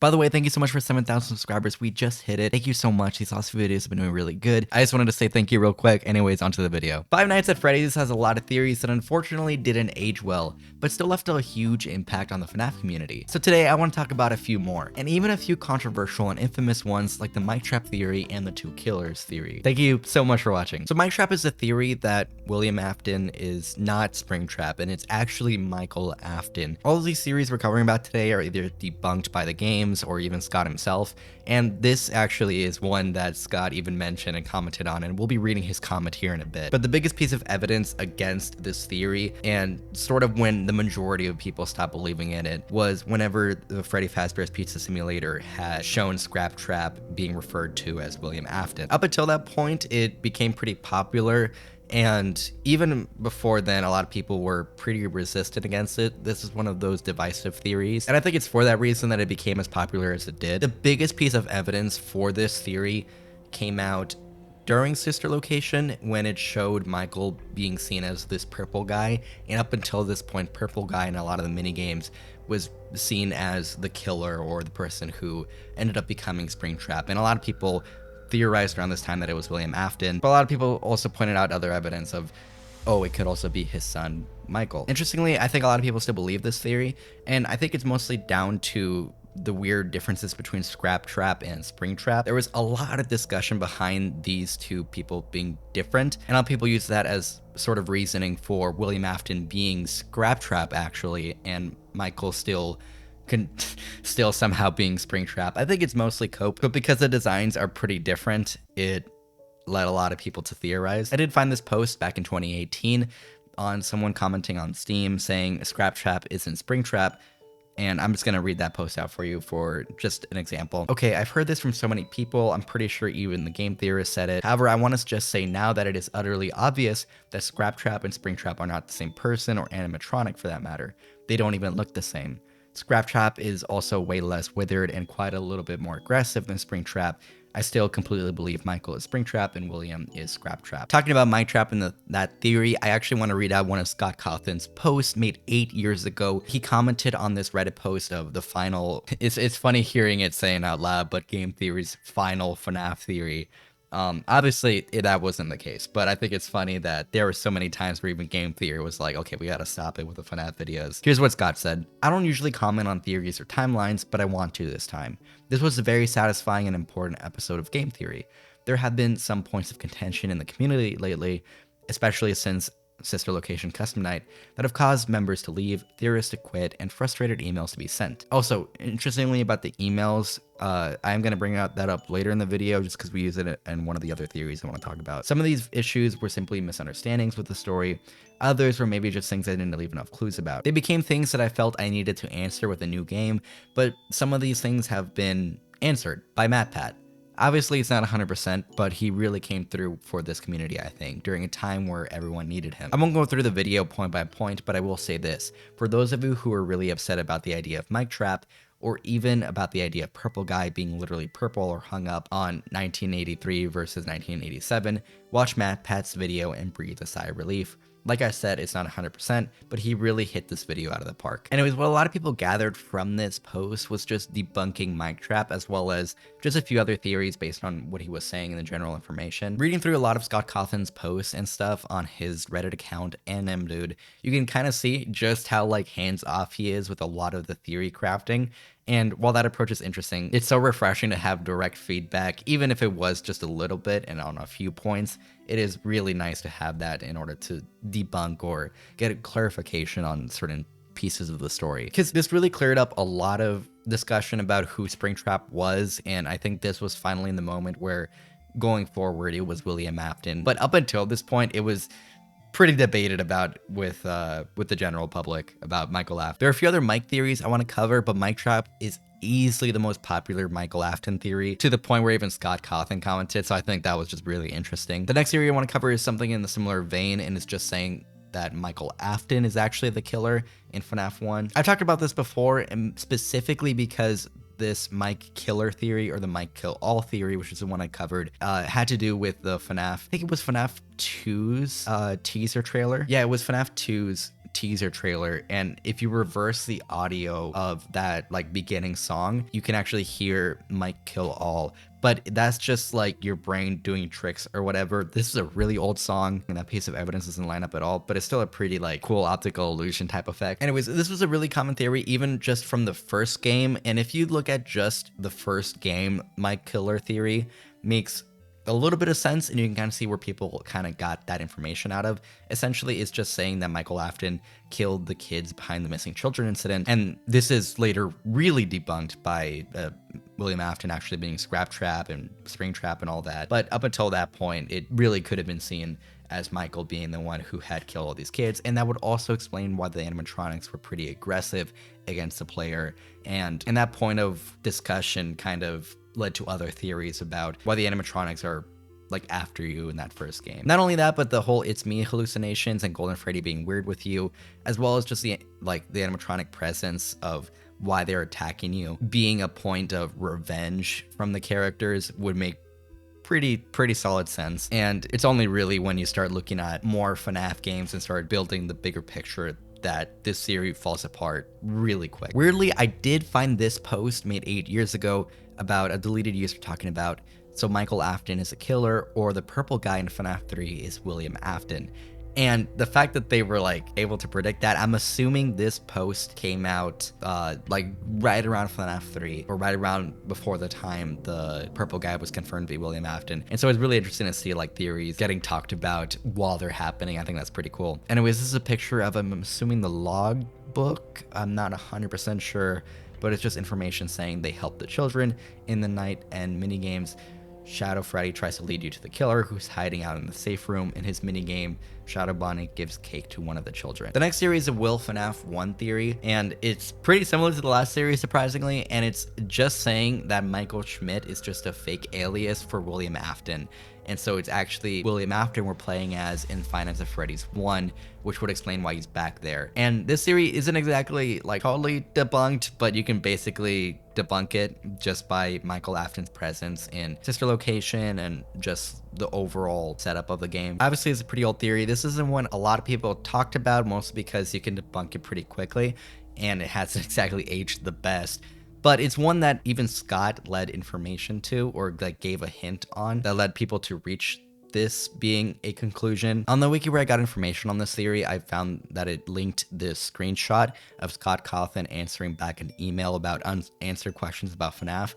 By the way, thank you so much for 7,000 subscribers. We just hit it. Thank you so much. These last few videos have been doing really good. I just wanted to say thank you real quick. Anyways, onto the video. Five Nights at Freddy's has a lot of theories that unfortunately didn't age well, but still left a huge impact on the FNAF community. So today I want to talk about a few more, and even a few controversial and infamous ones like the Miketrap theory and the TwoKillers theory. Thank you so much for watching. So Miketrap is a theory that William Afton is not Springtrap, and it's actually Michael Afton. All of these theories we're covering about today are either debunked by the game or even Scott himself, and this actually is one that Scott even mentioned and commented on, and we'll be reading his comment here in a bit. But the biggest piece of evidence against this theory, and sort of when the majority of people stopped believing in it, was whenever the Freddy Fazbear's Pizza Simulator had shown Scraptrap being referred to as William Afton. Up until that point, it became pretty popular, and even before then, a lot of people were pretty resistant against it. This is one of those divisive theories, and I think it's for that reason that it became as popular as it did. The biggest piece of evidence for this theory came out during Sister Location, when it showed Michael being seen as this purple guy, and up until this point, purple guy in a lot of the minigames was seen as the killer or the person who ended up becoming Springtrap, and a lot of people theorized around this time that it was William Afton, but a lot of people also pointed out other evidence of, oh, it could also be his son, Michael. Interestingly, I think a lot of people still believe this theory, and I think it's mostly down to the weird differences between Scraptrap and Springtrap. There was a lot of discussion behind these two people being different, and a lot of people use that as sort of reasoning for William Afton being Scraptrap actually, and Michael still somehow being Springtrap. I think it's mostly cope, but because the designs are pretty different, it led a lot of people to theorize. I did find this post back in 2018 on someone commenting on Steam saying Scraptrap isn't Springtrap, and I'm just gonna read that post out for you for just an example. Okay, I've heard this from so many people, I'm pretty sure even the game theorist said it. However, I want to just say now that it is utterly obvious that Scraptrap and Springtrap are not the same person, or animatronic for that matter. They don't even look the same. Scraptrap is also way less withered and quite a little bit more aggressive than Springtrap. I still completely believe Michael is Springtrap and William is Scraptrap. Talking about Miketrap and that theory, I actually want to read out one of Scott Cawthon's posts made 8 years ago. He commented on this Reddit post of the final, it's funny hearing it saying out loud, but game theory's final FNAF theory. Obviously that wasn't the case, but I think it's funny that there were so many times where even game theory was like, okay, we gotta stop it with the FNAF videos. Here's what Scott said: I don't usually comment on theories or timelines, but I want to this time. This was a very satisfying and important episode of game theory. There have been some points of contention in the community lately, especially since Sister Location Custom Night, that have caused members to leave, theorists to quit, and frustrated emails to be sent. Also, interestingly about the emails, I'm going to bring that up later in the video just because we use it in one of the other theories I want to talk about. Some of these issues were simply misunderstandings with the story. Others were maybe just things I didn't leave enough clues about. They became things that I felt I needed to answer with a new game, but some of these things have been answered by MatPat. Obviously, it's not 100%, but he really came through for this community, I think, during a time where everyone needed him. I won't go through the video point by point, but I will say this. For those of you who are really upset about the idea of Miketrap, or even about the idea of Purple Guy being literally purple or hung up on 1983 versus 1987, watch MatPat's video and breathe a sigh of relief. Like I said, it's not 100%, but he really hit this video out of the park. Anyways, what a lot of people gathered from this post was just debunking Miketrap, as well as just a few other theories based on what he was saying in the general information. Reading through a lot of Scott Cawthon's posts and stuff on his Reddit account and Mdude, you can kind of see just how like hands off he is with a lot of the theory crafting. And while that approach is interesting, it's so refreshing to have direct feedback, even if it was just a little bit and on a few points. It is really nice to have that in order to debunk or get a clarification on certain pieces of the story. Because this really cleared up a lot of discussion about who Springtrap was, and I think this was finally in the moment where going forward it was William Afton. But up until this point, it was pretty debated about with the general public about Michael Afton. There are a few other Mike theories I want to cover, but Miketrap is easily the most popular Michael Afton theory, to the point where even Scott Cawthon commented, so I think that was just really interesting. The next theory I want to cover is something in the similar vein, and it's just saying that Michael Afton is actually the killer in FNAF 1. I've talked about this before, and specifically because this MikeKiller theory, or the Mike Kill All theory, which is the one I covered, had to do with the FNAF, I think it was FNAF 2's teaser trailer. Yeah, it was FNAF 2's teaser trailer, and if you reverse the audio of that like beginning song, you can actually hear Mike kill all. But that's just like your brain doing tricks or whatever. This is a really old song, and that piece of evidence doesn't line up at all, but it's still a pretty like cool optical illusion type effect. Anyways, this was a really common theory, even just from the first game. And if you look at just the first game, MikeKiller theory makes a little bit of sense, and you can kind of see where people kind of got that information out of. Essentially, it's just saying that Michael Afton killed the kids behind the missing children incident, and this is later really debunked by William Afton actually being Scraptrap and Springtrap and all that. But up until that point, it really could have been seen as Michael being the one who had killed all these kids, and that would also explain why the animatronics were pretty aggressive against the player. And that point of discussion kind of led to other theories about why the animatronics are like after you in that first game. Not only that, but the whole it's me hallucinations and Golden Freddy being weird with you, as well as just the animatronic presence of why they're attacking you being a point of revenge from the characters would make pretty solid sense. And it's only really when you start looking at more FNAF games and start building the bigger picture that this theory falls apart really quick. Weirdly, I did find this post made 8 years ago about a deleted user talking about, so Michael Afton is a killer, or the purple guy in FNAF 3 is William Afton. And the fact that they were like able to predict that, I'm assuming this post came out like right around FNAF 3, or right around before the time the purple guy was confirmed to be William Afton. And so it's really interesting to see like theories getting talked about while they're happening. I think that's pretty cool. Anyways, this is a picture of, I'm assuming, the log book. I'm not 100% sure, but it's just information saying they helped the children in the night and mini games. Shadow Freddy tries to lead you to the killer, who's hiding out in the safe room. In his minigame, Shadow Bonnie gives cake to one of the children. The next series is a Will FNAF 1 theory, and it's pretty similar to the last series, surprisingly, and it's just saying that Michael Schmidt is just a fake alias for William Afton. And so it's actually William Afton we're playing as in Five Nights at Freddy's 1, which would explain why he's back there. And this theory isn't exactly like totally debunked, but you can basically debunk it just by Michael Afton's presence in sister location and just the overall setup of the game. Obviously, it's a pretty old theory. This isn't one a lot of people talked about, mostly because you can debunk it pretty quickly, and it hasn't exactly aged the best. But it's one that even Scott led information to, or like gave a hint on, that led people to reach this being a conclusion. On the wiki where I got information on this theory, I found that it linked this screenshot of Scott Cawthon answering back an email about unanswered questions about FNAF.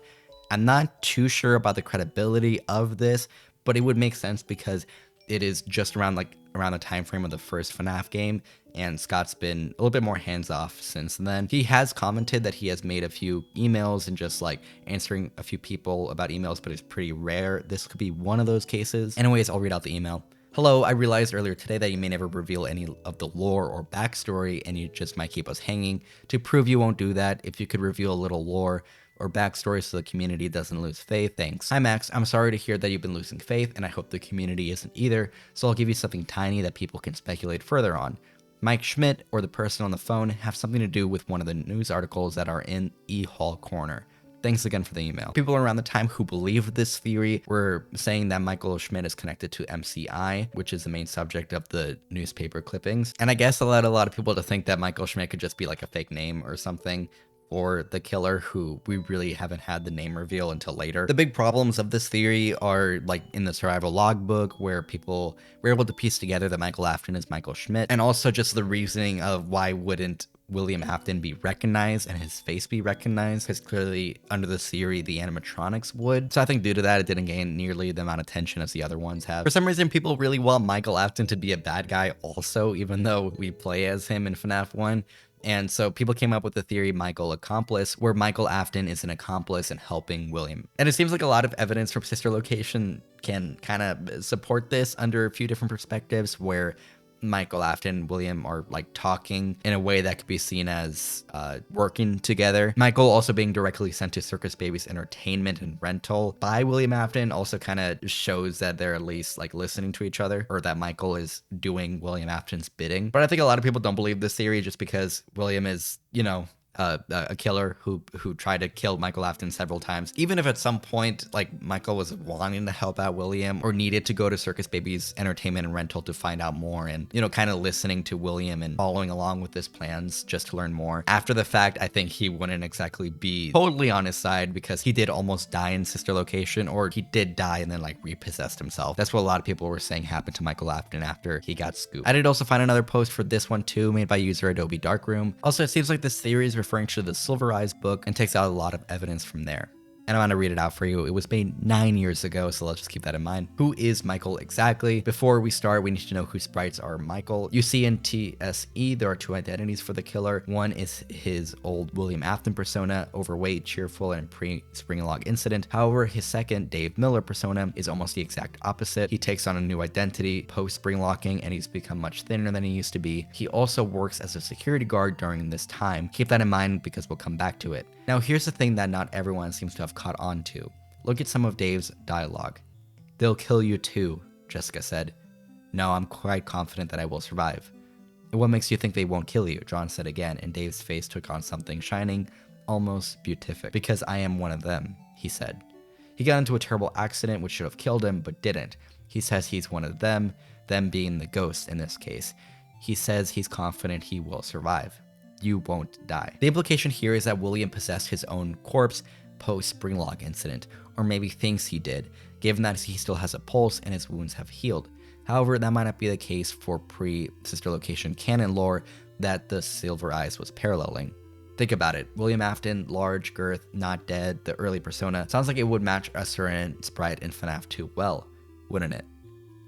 I'm not too sure about the credibility of this, but it would make sense because it is just around the time frame of the first FNAF game, and Scott's been a little bit more hands-off since then. He has commented that he has made a few emails and just like answering a few people about emails, but it's pretty rare. This could be one of those cases. Anyways, I'll read out the email. Hello, I realized earlier today that you may never reveal any of the lore or backstory, and you just might keep us hanging. To prove you won't do that, if you could reveal a little lore or backstory so the community doesn't lose faith, thanks. Hi Max, I'm sorry to hear that you've been losing faith, and I hope the community isn't either, so I'll give you something tiny that people can speculate further on. Mike Schmidt, or the person on the phone, have something to do with one of the news articles that are in E-Hall Corner. Thanks again for the email. People around the time who believed this theory were saying that Michael Schmidt is connected to MCI, which is the main subject of the newspaper clippings. And I guess it led a lot of people to think that Michael Schmidt could just be like a fake name or something, or the killer, who we really haven't had the name reveal until later. The big problems of this theory are like in the survival logbook, where people were able to piece together that Michael Afton is Michael Schmidt, and also just the reasoning of why wouldn't William Afton be recognized and his face be recognized, because clearly under the theory the animatronics would. So I think due to that, it didn't gain nearly the amount of attention as the other ones have. For some reason, people really want Michael Afton to be a bad guy also, even though we play as him in FNAF 1. And so people came up with the theory MikeAccomplice, where Michael Afton is an accomplice in helping William. And it seems like a lot of evidence from sister location can kind of support this under a few different perspectives, where Michael Afton and William are like talking in a way that could be seen as working together. Michael also being directly sent to Circus Baby's entertainment and rental by William Afton also kind of shows that they're at least like listening to each other, or that Michael is doing William Afton's bidding. But I think a lot of people don't believe this theory just because William is, you know, a killer who tried to kill Michael Afton several times. Even if at some point, like, Michael was wanting to help out William or needed to go to Circus Baby's entertainment and rental to find out more and, you know, kind of listening to William and following along with his plans just to learn more. After the fact, I think he wouldn't exactly be totally on his side because he did almost die in Sister Location, or he did die and then like repossessed himself. That's what a lot of people were saying happened to Michael Afton after he got scooped. I did also find another post for this one too, made by user Adobe Darkroom. Also, it seems like this theory is referring to the Silver Eyes book and takes out a lot of evidence from there. And I'm going to read it out for you. It was made 9 years ago, so let's just keep that in mind. Who is Michael exactly? Before we start, we need to know who sprites are Michael. You see in TSE, there are two identities for the killer. One is his old William Afton persona, overweight, cheerful, and pre-Springlog incident. However, his second Dave Miller persona is almost the exact opposite. He takes on a new identity post-spring locking, and he's become much thinner than he used to be. He also works as a security guard during this time. Keep that in mind because we'll come back to it. Now, here's the thing that not everyone seems to have caught on to. Look at some of Dave's dialogue. "They'll kill you too," Jessica said. "No, I'm quite confident that I will survive." "And what makes you think they won't kill you?" John said again, and Dave's face took on something shining, almost beatific. "Because I am one of them," he said. "He got into a terrible accident which should have killed him, but didn't. He says he's one of them being the ghost in this case. He says he's confident he will survive. You won't die." The implication here is that William possessed his own corpse post-Springlog incident, or maybe thinks he did, given that he still has a pulse and his wounds have healed. However, that might not be the case for pre-Sister Location canon lore that the Silver Eyes was paralleling. Think about it. William Afton, large girth, not dead, the early persona. Sounds like it would match a certain sprite in FNAF 2 well, wouldn't it?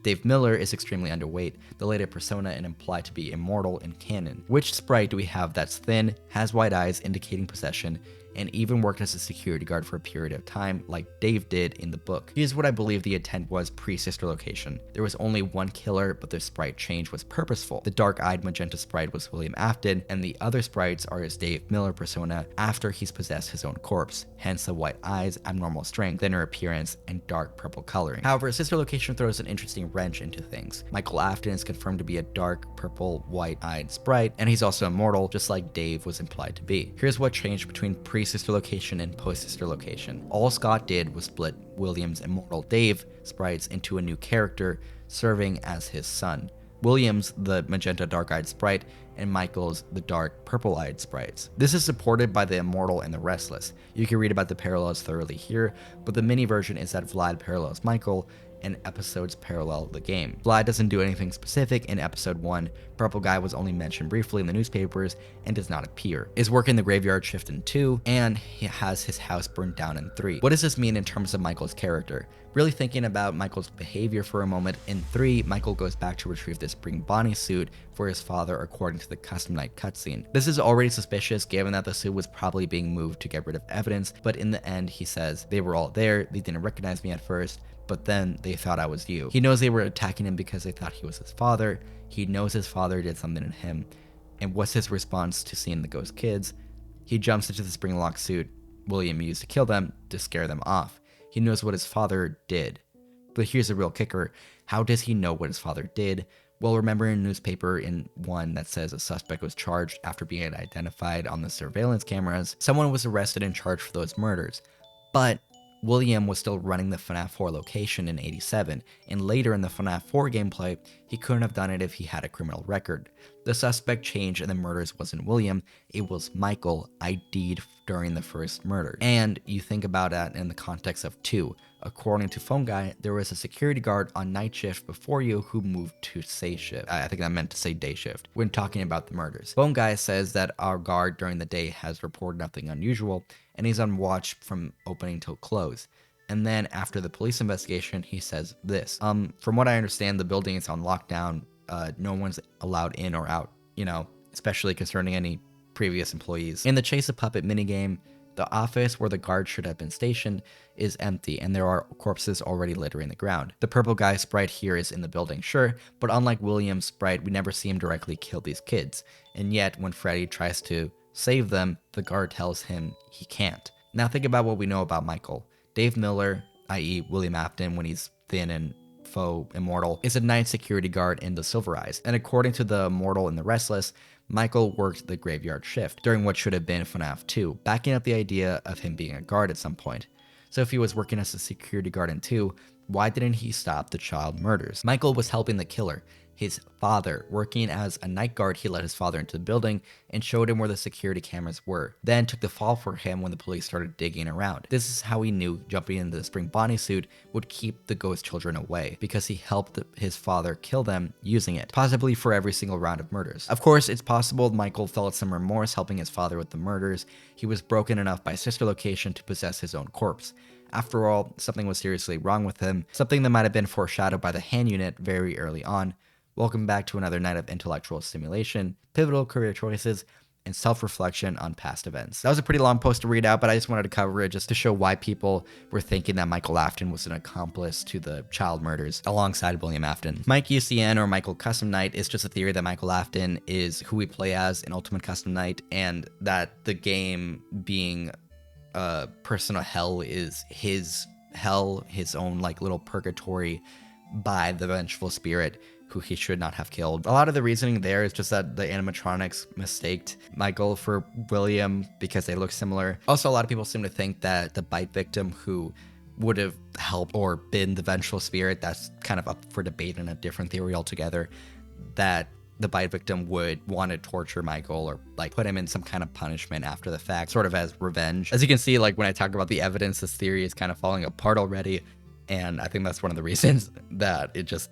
Dave Miller is extremely underweight, the later persona, and implied to be immortal in canon. Which sprite do we have that's thin, has white eyes indicating possession, and even worked as a security guard for a period of time like Dave did in the book? Here's what I believe the intent was pre-Sister Location. There was only one killer, but the sprite change was purposeful. The dark-eyed magenta sprite was William Afton, and the other sprites are his Dave Miller persona after he's possessed his own corpse, hence the white eyes, abnormal strength, thinner appearance, and dark purple coloring. However, Sister Location throws an interesting wrench into things. Michael Afton is confirmed to be a dark purple white-eyed sprite, and he's also immortal, just like Dave was implied to be. Here's what changed between pre-Sister Location and post-Sister Location. All Scott did was split William's immortal Dave sprites into a new character, serving as his son. William's the magenta dark-eyed sprite, and Michael's the dark purple-eyed sprites. This is supported by the Immortal and the Restless. You can read about the parallels thoroughly here, but the mini version is that Vlad parallels Michael, and episodes parallel the game. Vlad doesn't do anything specific in episode 1, Purple Guy was only mentioned briefly in the newspapers and does not appear, is working the graveyard shift in 2, and he has his house burned down in 3. What does this mean in terms of Michael's character? Really thinking about Michael's behavior for a moment, in 3, Michael goes back to retrieve the spring Bonnie suit for his father according to the custom night cutscene. This is already suspicious given that the suit was probably being moved to get rid of evidence, but in the end he says, "They were all there, they didn't recognize me at first, but then they thought I was you." He knows they were attacking him because they thought he was his father. He knows his father did something to him. And what's his response to seeing the ghost kids? He jumps into the spring lock suit William used to kill them to scare them off. He knows what his father did. But here's the real kicker. How does he know what his father did? Well, remember in a newspaper in 1 that says a suspect was charged after being identified on the surveillance cameras, someone was arrested and charged for those murders. But William was still running the FNAF 4 location in 87, and later in the FNAF 4 gameplay, he couldn't have done it if he had a criminal record. The suspect changed and the murders wasn't William, it was Michael, ID'd during the first murder. And you think about that in the context of 2. According to Phone Guy, there was a security guard on night shift before you who moved to day shift. I think I meant to say day shift when talking about the murders. Phone Guy says that our guard during the day has reported nothing unusual, and he's on watch from opening till close. And then after the police investigation, he says this. From what I understand, the building is on lockdown. No one's allowed in or out, especially concerning any previous employees. In the Chase a Puppet minigame, the office where the guard should have been stationed is empty, and there are corpses already littering the ground. The purple guy sprite here is in the building, sure, but unlike William's sprite, we never see him directly kill these kids. And yet, when Freddy tries to save them, the guard tells him he can't. Now think about what we know about Michael. Dave Miller, i.e. William Afton when he's thin and faux immortal, is a night security guard in the Silver Eyes. And according to the Immortal and the Restless, Michael worked the graveyard shift during what should have been FNAF 2, backing up the idea of him being a guard at some point. So if he was working as a security guard in 2, why didn't he stop the child murders? Michael was helping the killer, his father. Working as a night guard, he let his father into the building and showed him where the security cameras were, then took the fall for him when the police started digging around. This is how he knew jumping into the spring Bonnie suit would keep the ghost children away, because he helped his father kill them using it, possibly for every single round of murders. Of course, it's possible Michael felt some remorse helping his father with the murders. He was broken enough by sister location to possess his own corpse. After all, something was seriously wrong with him, something that might have been foreshadowed by the hand unit very early on. Welcome back to another night of intellectual stimulation, pivotal career choices, and self-reflection on past events. That was a pretty long post to read out, but I just wanted to cover it just to show why people were thinking that Michael Afton was an accomplice to the child murders alongside William Afton. MikeUCN, or Michael Custom Night, is just a theory that Michael Afton is who we play as in Ultimate Custom Night, and that the game being personal hell is his hell, his own like little purgatory by the vengeful spirit who he should not have killed. A lot of the reasoning there is just that the animatronics mistaked Michael for William because they look similar. Also, a lot of people seem to think that the bite victim who would have helped or been the vengeful spirit, that's kind of up for debate in a different theory altogether, that the bite victim would want to torture Michael or like put him in some kind of punishment after the fact, sort of as revenge. As you can see, like when I talk about the evidence, this theory is kind of falling apart already. And I think that's one of the reasons that it just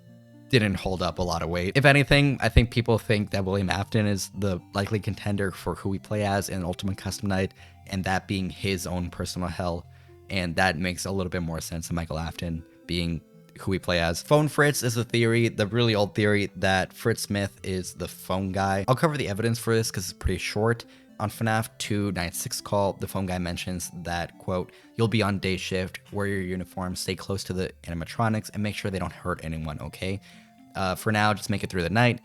didn't hold up a lot of weight. If anything, I think people think that William Afton is the likely contender for who we play as in Ultimate Custom Night, and that being his own personal hell. And that makes a little bit more sense than Michael Afton being who we play as. PhoneFritz is a theory, the really old theory that Fritz Smith is the phone guy. I'll cover the evidence for this because it's pretty short. On FNAF 2 Night 6 call, the phone guy mentions that, quote, "You'll be on day shift, wear your uniform, stay close to the animatronics, and make sure they don't hurt anyone, okay? For now, just make it through the night.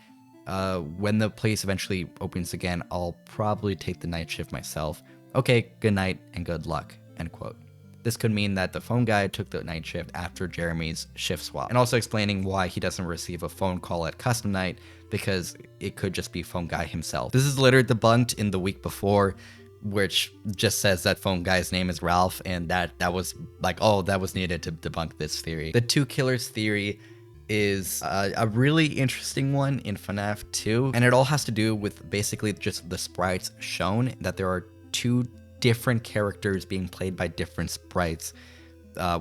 When the place eventually opens again, I'll probably take the night shift myself. Okay, good night and good luck," end quote. This could mean that the phone guy took the night shift after Jeremy's shift swap, and also explaining why he doesn't receive a phone call at custom night, because it could just be phone guy himself. This is later debunked in the week before, which just says that phone guy's name is Ralph, and that was like, oh, that was needed to debunk this theory. The TwoKillers theory is a really interesting one in FNAF 2, and it all has to do with basically just the sprites shown, that there are two different characters being played by different sprites,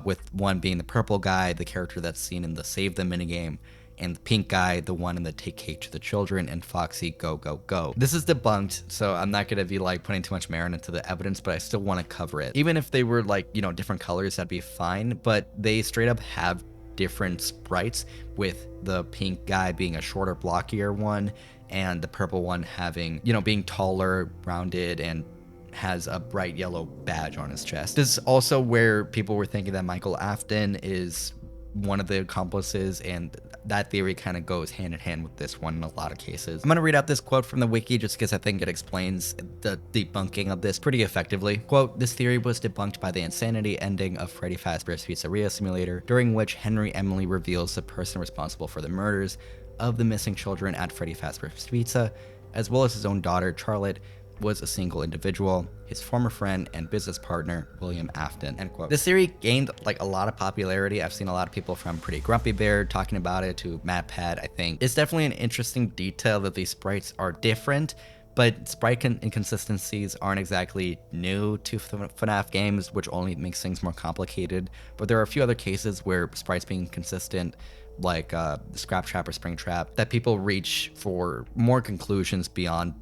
with one being the purple guy, the character that's seen in the Save Them minigame, and the pink guy, the one in the Take Cake to the Children, and Foxy Go Go Go. This is debunked, so I'm not gonna be like putting too much merit into the evidence, but I still want to cover it. Even if they were like, you know, different colors, that'd be fine, but they straight up have different sprites, with the pink guy being a shorter, blockier one, and the purple one having, you know, being taller, rounded, and has a bright yellow badge on his chest. This is also where people were thinking that Michael Afton is one of the accomplices, and that theory kind of goes hand in hand with this one in a lot of cases. I'm going to read out this quote from the wiki just because I think it explains the debunking of this pretty effectively. Quote, "This theory was debunked by the insanity ending of Freddy Fazbear's Pizzeria Simulator, during which Henry Emily reveals the person responsible for the murders of the missing children at Freddy Fazbear's Pizza, as well as his own daughter, Charlotte, was a single individual, his former friend and business partner, William Afton," end quote. This theory gained like a lot of popularity. I've seen a lot of people from Pretty Grumpy Bear talking about it to MatPat, I think. It's definitely an interesting detail that these sprites are different, but sprite inconsistencies aren't exactly new to FNAF games, which only makes things more complicated. But there are a few other cases where sprites being consistent, like Scrap Trap or Spring Trap, that people reach for more conclusions beyond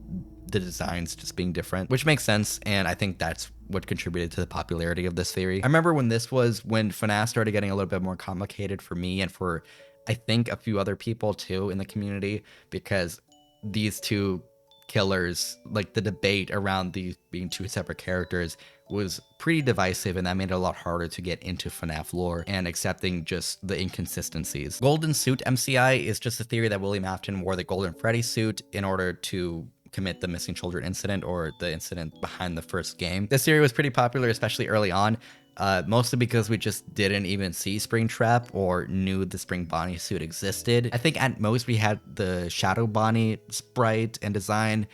the designs just being different, which makes sense, and I think that's what contributed to the popularity of this theory. I remember when FNAF started getting a little bit more complicated for me, and for I think a few other people too in the community, because these two killers, like the debate around these being two separate characters, was pretty divisive, and that made it a lot harder to get into FNAF lore and accepting just the inconsistencies. GoldenSuitMCI is just a theory that William Afton wore the golden Freddy suit in order to commit the missing children incident, or the incident behind the first game. This theory was pretty popular, especially early on, mostly because we just didn't even see Spring Trap or knew the Spring Bonnie suit existed. I think at most we had the Shadow Bonnie sprite and design,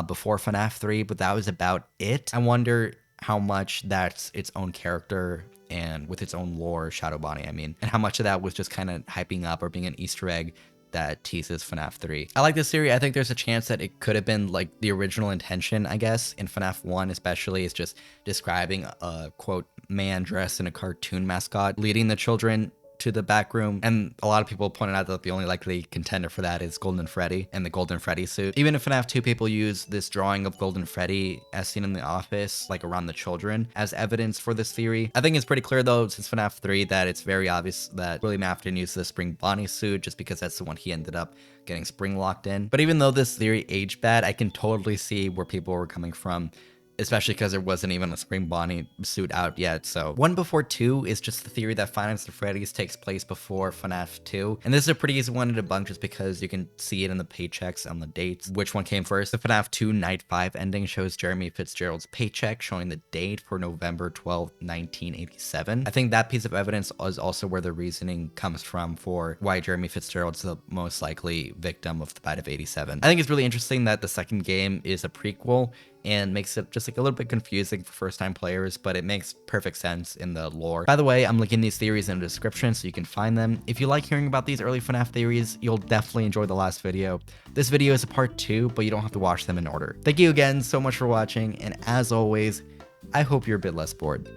before FNAF 3, but that was about it. I wonder how much that's its own character and with its own lore, Shadow Bonnie, I mean, and how much of that was just kind of hyping up or being an Easter egg that teases FNAF 3. I like this theory. I think there's a chance that it could have been like the original intention, I guess, in FNAF 1 especially, is just describing a, quote, man dressed in a cartoon mascot leading the children to the back room, and a lot of people pointed out that the only likely contender for that is Golden Freddy and the Golden Freddy suit. Even in FNAF 2, people use this drawing of Golden Freddy as seen in the office, like around the children, as evidence for this theory. I think it's pretty clear though, since FNAF 3, that it's very obvious that William Afton used the Spring Bonnie suit just because that's the one he ended up getting spring locked in. But even though this theory aged bad, I can totally see where people were coming from, especially because there wasn't even a Spring Bonnie suit out yet. So 1 before 2 is just the theory that Five Nights at Freddy's takes place before FNAF 2. And this is a pretty easy one to debunk just because you can see it in the paychecks on the dates, which one came first. The FNAF 2 Night 5 ending shows Jeremy Fitzgerald's paycheck showing the date for November 12, 1987. I think that piece of evidence is also where the reasoning comes from for why Jeremy Fitzgerald's the most likely victim of the bite of 87. I think it's really interesting that the second game is a prequel and makes it just like a little bit confusing for first-time players, but it makes perfect sense in the lore. By the way, I'm linking these theories in the description so you can find them. If you like hearing about these early FNAF theories, you'll definitely enjoy the last video. This video is a part 2, but you don't have to watch them in order. Thank you again so much for watching, and as always, I hope you're a bit less bored.